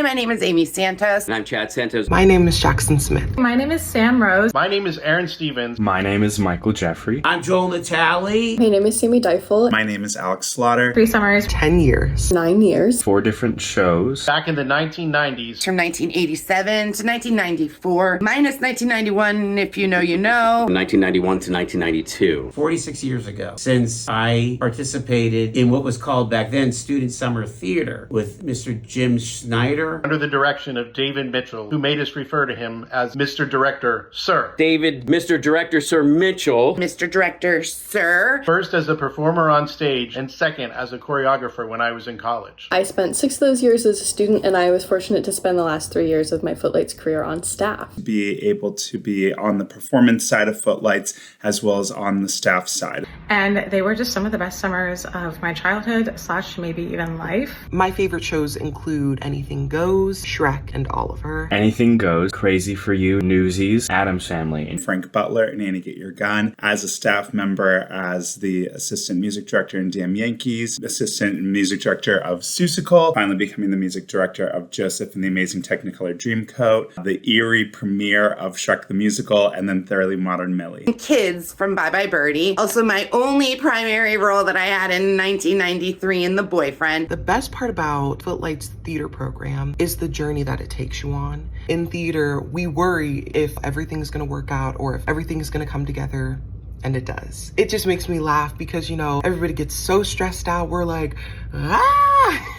Hi, my name is Amy Santos. And I'm Chad Santos. My name is Jackson Smith. My name is Sam Rose. My name is Aaron Stevens. My name is Michael Jeffrey. I'm Joel Natale. My name is Sammy Deifel. My name is Alex Slaughter. 3 summers. 10 years. 9 years. 4 different shows. Back in the 1990s. From 1987 to 1994, minus 1991, if you know, you know. From 1991 to 1992. 46 years ago, since I participated in what was called back then Student Summer Theater with Mr. Jim Schneider. Under the direction of David Mitchell, who made us refer to him as Mr. Director, Sir. David, Mr. Director, Sir Mitchell. Mr. Director, Sir. First as a performer on stage and second as a choreographer when I was in college. I spent 6 of those years as a student, and I was fortunate to spend the last 3 years of my Footlights career on staff. Be able to be on the performance side of Footlights as well as on the staff side. And they were just some of the best summers of my childhood / maybe even life. My favorite shows include Anything Goes, Shrek, and Oliver. Anything Goes, Crazy for You, Newsies, Addams Family. Frank Butler and Annie Get Your Gun. As a staff member, as the assistant music director in Damn Yankees, assistant music director of Seussical, finally becoming the music director of Joseph and the Amazing Technicolor Dreamcoat, the eerie premiere of Shrek the Musical, and then Thoroughly Modern Millie. Kids from Bye Bye Birdie. Also my only primary role that I had in 1993 in The Boyfriend. The best part about Footlights theater program is the journey that it takes you on. In theater, we worry if everything's gonna work out or if everything's gonna come together. And it does. It just makes me laugh because, you know, everybody gets so stressed out. We're like, ah!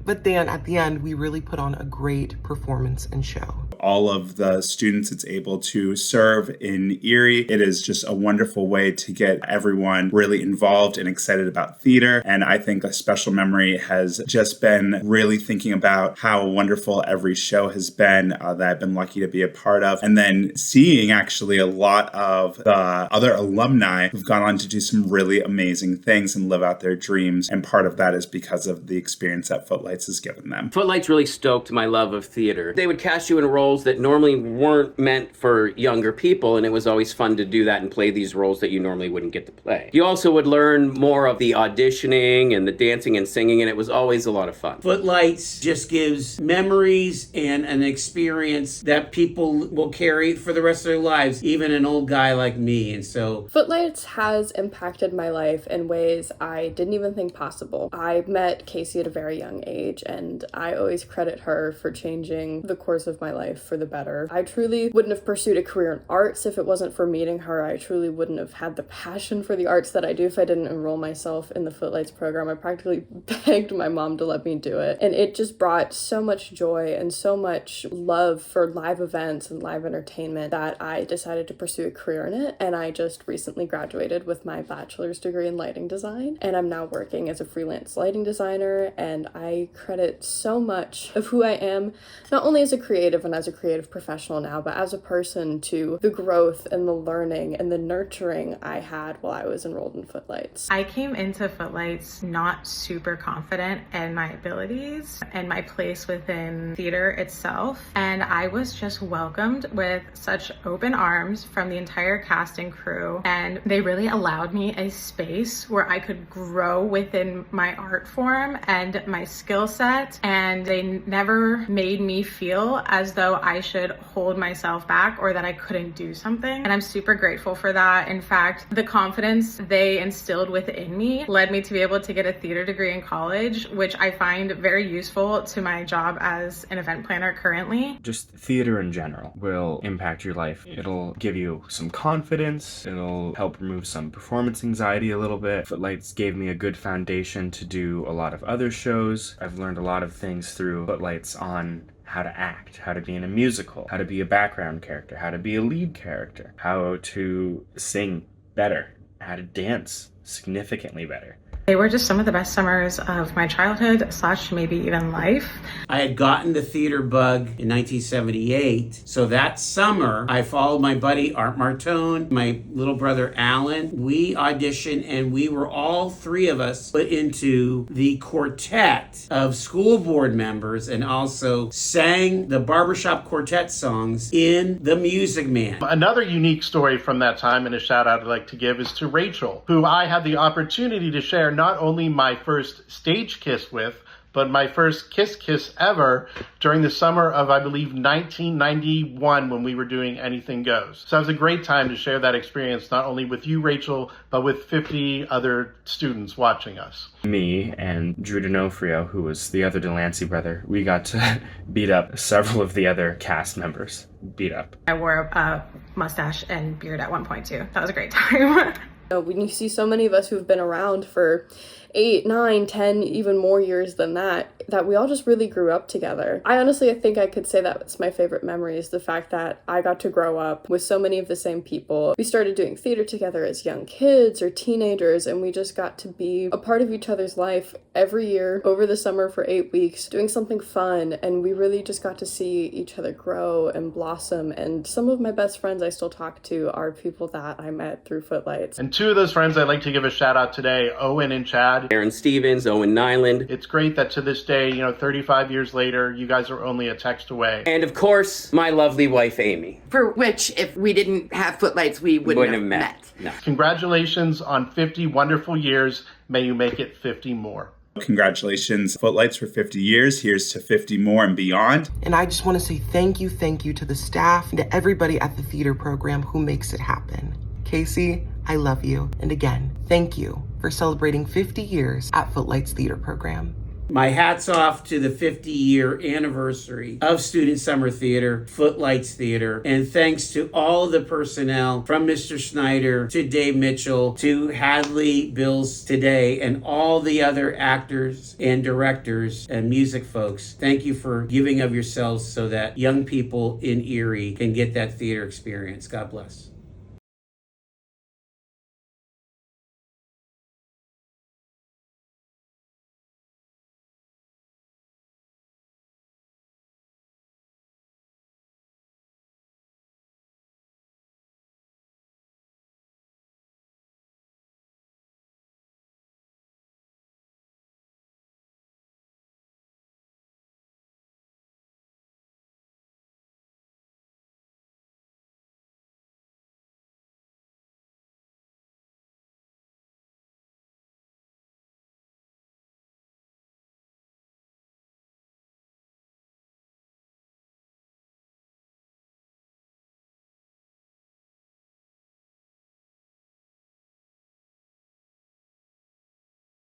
But then at the end, we really put on a great performance and show. All of the students it's able to serve in Erie. It is just a wonderful way to get everyone really involved and excited about theater. And I think a special memory has just been really thinking about how wonderful every show has been that I've been lucky to be a part of. And then seeing actually a lot of the other alumni who've gone on to do some really amazing things and live out their dreams. And part of that is because of the experience that Footlights has given them. Footlights really stoked my love of theater. They would cast you in roles that normally weren't meant for younger people, and it was always fun to do that and play these roles that you normally wouldn't get to play. You also would learn more of the auditioning and the dancing and singing, and it was always a lot of fun. Footlights just gives memories and an experience that people will carry for the rest of their lives, even an old guy like me. And so Footlights has impacted my life in ways I didn't even think possible. I met Casey at a very young age, and I always credit her for changing the course of my life for the better. I truly wouldn't have pursued a career in arts if it wasn't for meeting her. I truly wouldn't have had the passion for the arts that I do if I didn't enroll myself in the Footlights program. I practically begged my mom to let me do it. And it just brought so much joy and so much love for live events and live entertainment that I decided to pursue a career in it. And I just recently graduated with my bachelor's degree in lighting design. And I'm now working as a freelance lighting designer. And I credit so much of who I am, not only as a creative and as a creative professional now, but as a person, to the growth and the learning and the nurturing I had while I was enrolled in Footlights. I came into Footlights not super confident in my abilities and my place within theater itself, and I was just welcomed with such open arms from the entire cast and crew, and they really allowed me a space where I could grow within my art form and my skill set, and they never made me feel as though I should hold myself back or that I couldn't do something. And I'm super grateful for that. In fact, the confidence they instilled within me led me to be able to get a theater degree in college, which I find very useful to my job as an event planner currently. Just theater in general will impact your life. It'll give you some confidence. It'll help remove some performance anxiety a little bit. Footlights gave me a good foundation to do a lot of other shows. I've learned a lot of things through Footlights on how to act, how to be in a musical, how to be a background character, how to be a lead character, how to sing better, how to dance significantly better. They were just some of the best summers of my childhood / maybe even life. I had gotten the theater bug in 1978. So that summer, I followed my buddy Art Martone, my little brother Alan. We auditioned, and we were all 3 of us put into the quartet of school board members and also sang the barbershop quartet songs in The Music Man. Another unique story from that time, and a shout out I'd like to give, is to Rachel, who I had the opportunity to share not only my first stage kiss with, but my first kiss ever during the summer of, I believe, 1991 when we were doing Anything Goes. So it was a great time to share that experience, not only with you, Rachel, but with 50 other students watching us. Me and Drew D'Onofrio, who was the other Delancey brother, we got to beat up several of the other cast members. Beat up. I wore a mustache and beard at one point too. That was a great time. When you see so many of us who've been around for 8, 9, 10, even more years than that we all just really grew up together. I think I could say that's my favorite memory, is the fact that I got to grow up with so many of the same people. We started doing theater together as young kids or teenagers, and we just got to be a part of each other's life every year over the summer for 8 weeks, doing something fun, and we really just got to see each other grow and blossom. And some of my best friends I still talk to are people that I met through Footlights. And two of those friends I'd like to give a shout out today, Owen and Chad. Aaron Stevens, Owen Nyland. It's great that to this day, 35 years later, you guys are only a text away. And of course, my lovely wife, Amy. For which, if we didn't have Footlights, we wouldn't have met. No. Congratulations on 50 wonderful years. May you make it 50 more. Congratulations, Footlights, for 50 years. Here's to 50 more and beyond. And I just want to say thank you to the staff and to everybody at the theater program who makes it happen. Casey, I love you. And again, thank you for celebrating 50 years at Footlights Theater Program. My hat's off to the 50-year anniversary of Student Summer Theater, Footlights Theater, and thanks to all the personnel from Mr. Snyder to Dave Mitchell to Hadley Bills today and all the other actors and directors and music folks. Thank you for giving of yourselves so that young people in Erie can get that theater experience. God bless.